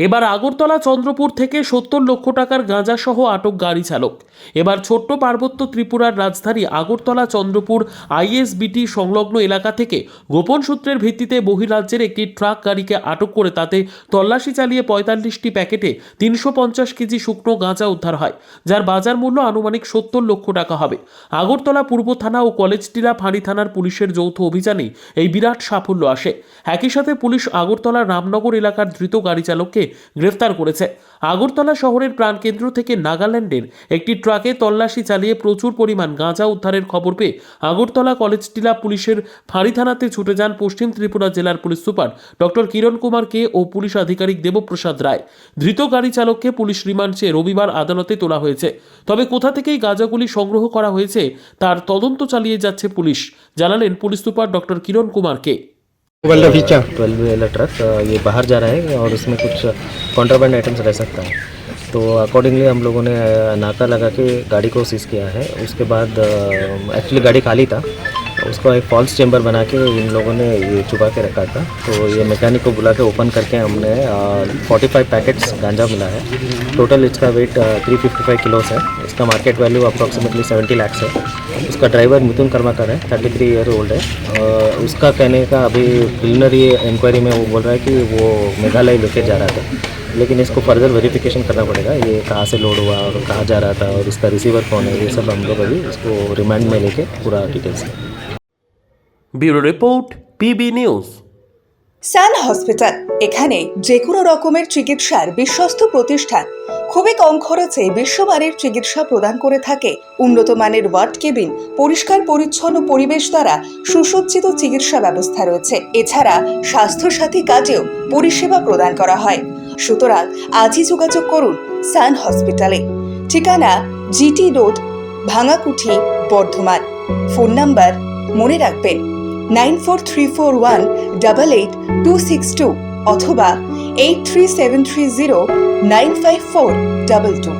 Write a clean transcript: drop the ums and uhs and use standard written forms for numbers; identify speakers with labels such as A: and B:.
A: এবার আগরতলা চন্দ্রপুর থেকে 70 লক্ষ টাকার গাঁজা সহ আটক গাড়ি চালক। এবার ছোট্ট পার্বত্য ত্রিপুরার রাজধানী আগরতলা চন্দ্রপুর আইএসবিটি সংলগ্ন এলাকা থেকে গোপন সূত্রের ভিত্তিতে বহিরাজ্যের একটি ট্রাক গাড়িকে আটক করে তাতে তল্লাশি চালিয়ে 45টি প্যাকেটে 350 কেজি শুকনো গাঁজা উদ্ধার হয়, যার বাজার মূল্য আনুমানিক 70 লক্ষ টাকা হবে। আগরতলা পূর্ব থানা ও কলেজটিলা ফাঁড়ি থানার পুলিশের যৌথ অভিযানে এই বিরাট সাফল্য আসে। একই সাথে পুলিশ আগরতলা রামনগর এলাকার ধৃত গাড়ি চালককে গ্রেফতার করেছে। আগরতলা শহরের প্রাণকেন্দ্র থেকে নাগাল্যান্ডের একটি ট্রাকে তল্লাশি চালিয়ে প্রচুর পরিমাণ গাঁজা উদ্ধারের খবর পেয়ে আগরতলা কলেজটিলা পুলিশের ফাঁড়ি থানাতে ছুটে যান পশ্চিম ত্রিপুরা জেলার পুলিশ সুপার ডক্টর কিরণ কুমার কে ও পুলিশ আধিকারিক দেবপ্রসাদ রায়। ধৃত গাড়ি চালককে পুলিশ রিমান্ড চেয়ে রবিবার আদালতে তোলা হয়েছে। তবে কোথা থেকেই গাঁজাগুলি সংগ্রহ করা হয়েছে তার তদন্ত চালিয়ে যাচ্ছে পুলিশ, জানালেন পুলিশ সুপার ডক্টর কিরণ কুমার কে।
B: 12 वाला ट्रक ये बाहर जा रहा है और उसमें कुछ कॉन्ट्राबैंड आइटम्स रह सकता है, तो अकॉर्डिंगली हम लोगों ने नाका लगा के गाड़ी को सीज किया है। उसके बाद एक्चुअली गाड़ी खाली था, उसको एक फॉल्स चेंबर बना के इन लोगों ने ये छुपा के रखा था। तो ये मैकेनिक को बुला के ओपन करके हमने 45 पैकेट्स गांजा मिला है। टोटल इसका वेट 355 किलोस है। इसका मार्केट वैल्यू अप्रॉक्सीमेटली 70 लाख है। उसका ड्राइवर मिथुन कर्माकर है, 33 ईयर ओल्ड है। उसका कहने का अभी प्रिलिमिनरी इंक्वायरी में वो बोल रहा है कि वो मेघालय लेके जा रहा था, लेकिन इसको फर्दर वेरिफिकेशन करना पड़ेगा, ये कहाँ से लोड हुआ और कहाँ जा रहा था और इसका रिसीवर कौन है, ये सब हम लोग अभी इसको रिमांड में लेके पूरा details.
A: Bureau report, PB news.
C: Sun hospital এখানে যে কোনো রকমের চিকিৎসার বিশ্বস্ত প্রতিষ্ঠান। খুবই কম খরচে বিশ্বমানের চিকিৎসা প্রদান করে থাকে। উন্নত মানের ওয়ার্ড কেবিন, পরিষ্কার পরিচ্ছন্ন পরিবেশ দ্বারা সুসজ্জিত চিকিৎসা ব্যবস্থা রয়েছে। এছাড়া স্বাস্থ্যসাথী কাজেও পরিষেবা প্রদান করা হয়। সুতরাং আজই যোগাযোগ করুন সান হসপিটালে। ঠিকানা GT road, Bhangakuthi, Bardhaman. Phone number মনে রাখবেন 9434188262 অথবা 83730954222।